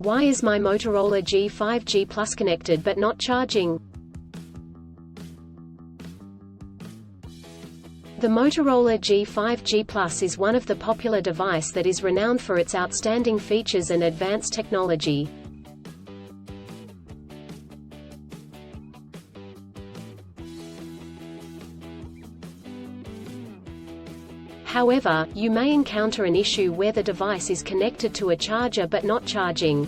Why is my Motorola G 5G Plus connected but not charging? The Motorola G 5G Plus is one of the popular device that is renowned for its outstanding features and advanced technology. However, you may encounter an issue where the device is connected to a charger but not charging.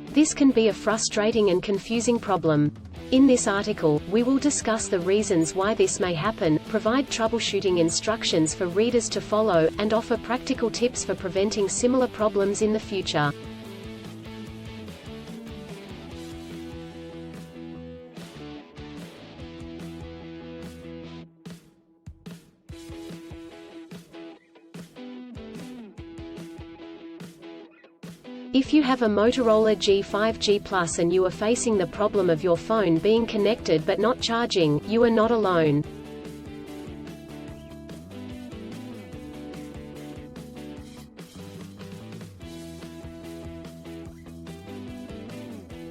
This can be a frustrating and confusing problem. In this article, we will discuss the reasons why this may happen, provide troubleshooting instructions for readers to follow, and offer practical tips for preventing similar problems in the future. If you have a Motorola G 5G Plus and you are facing the problem of your phone being connected but not charging, you are not alone.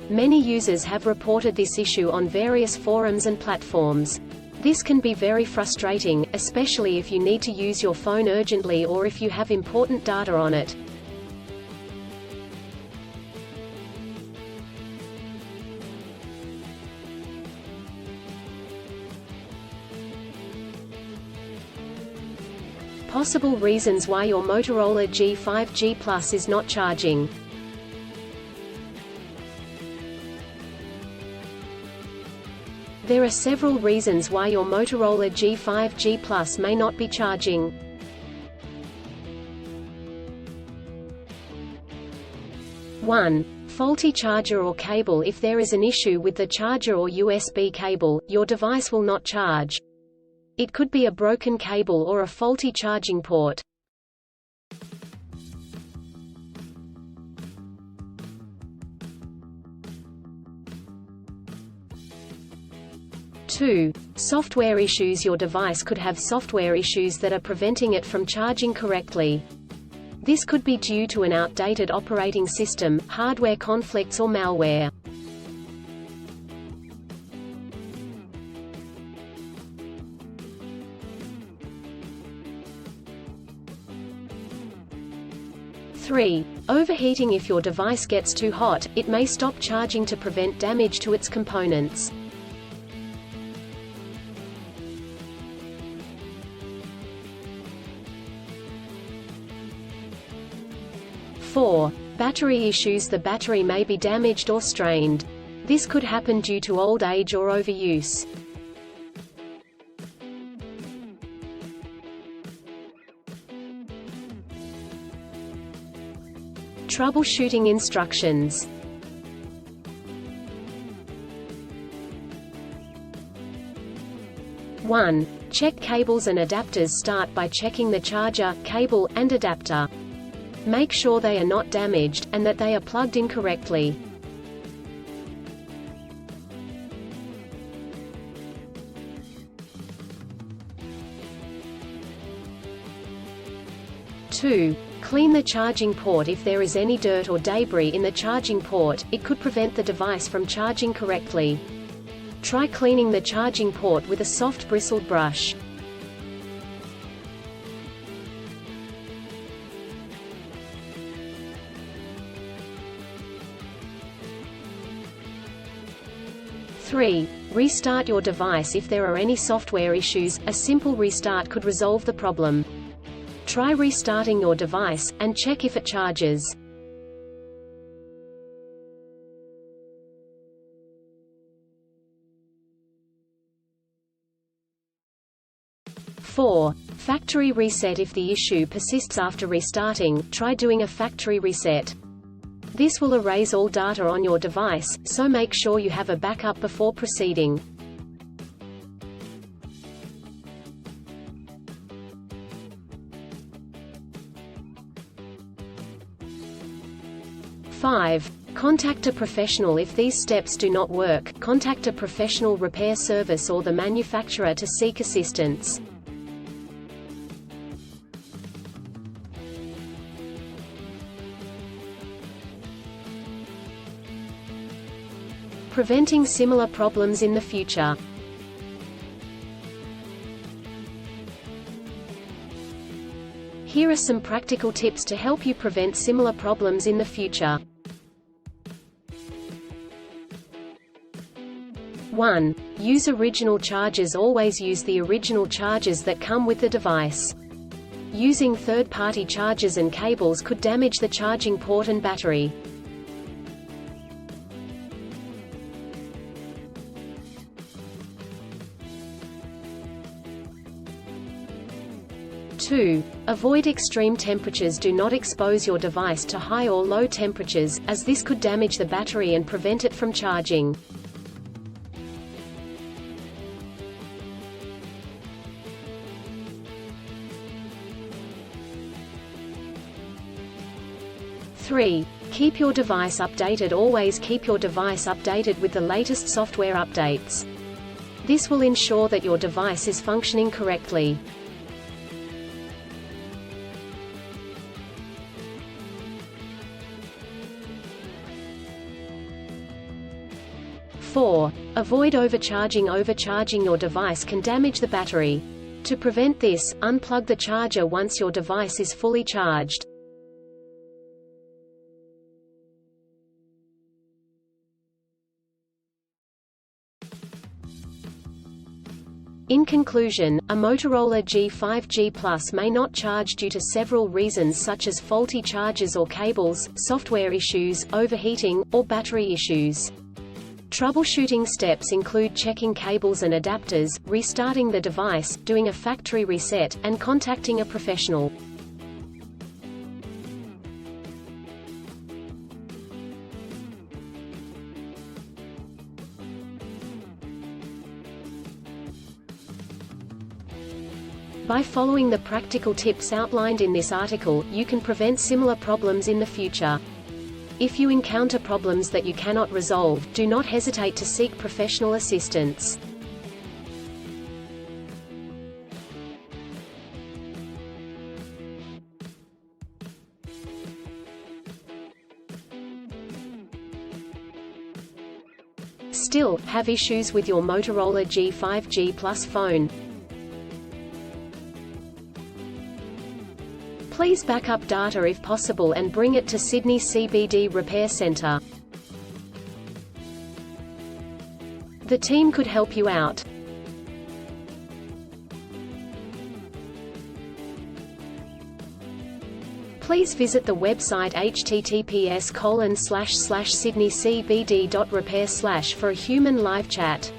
Many users have reported this issue on various forums and platforms. This can be very frustrating, especially if you need to use your phone urgently or if you have important data on it. Possible reasons why your Motorola G 5G Plus is not charging. There are several reasons why your Motorola G 5G Plus may not be charging. One, faulty charger or cable. If there is an issue with the charger or USB cable, your device will not charge. It could be a broken cable or a faulty charging port. Two, software issues. Your device could have software issues that are preventing it from charging correctly. This could be due to an outdated operating system, hardware conflicts or malware. Three, overheating. If your device gets too hot, it may stop charging to prevent damage to its components. Four, battery issues. The battery may be damaged or strained. This could happen due to old age or overuse. Troubleshooting instructions. One, check cables and adapters. Start by checking the charger, cable, and adapter. Make sure they are not damaged, and that they are plugged in correctly. Two, clean the charging port. If there is any dirt or debris in the charging port, it could prevent the device from charging correctly. Try cleaning the charging port with a soft bristled brush. Three, restart your device. If there are any software issues, a simple restart could resolve the problem. Try restarting your device, and check if it charges. Four, factory reset. If the issue persists after restarting, try doing a factory reset. This will erase all data on your device, so make sure you have a backup before proceeding. Five, contact a professional. If these steps do not work, contact a professional repair service or the manufacturer to seek assistance. preventing similar problems in the future. Here are some practical tips to help you prevent similar problems in the future. 1. Use original chargers. Always use the original chargers that come with the device. Using third-party chargers and cables could damage the charging port and battery. 2. Avoid extreme temperatures. Do not expose your device to high or low temperatures, as this could damage the battery and prevent it from charging. 3. Keep your device updated. Always keep your device updated with the latest software updates. This will ensure that your device is functioning correctly. 4. Avoid overcharging. Overcharging your device can damage the battery. To prevent this, unplug the charger once your device is fully charged. In conclusion, a Motorola G 5G Plus may not charge due to several reasons such as faulty chargers or cables, software issues, overheating, or battery issues. Troubleshooting steps include checking cables and adapters, restarting the device, doing a factory reset, and contacting a professional. By following the practical tips outlined in this article, you can prevent similar problems in the future. If you encounter problems that you cannot resolve, do not hesitate to seek professional assistance. Still, have issues with your Motorola G 5G Plus phone? Please back up data if possible and bring it to Sydney CBD Repair Centre. The team could help you out. Please visit the website https://sydneycbd.repair/ for a human live chat.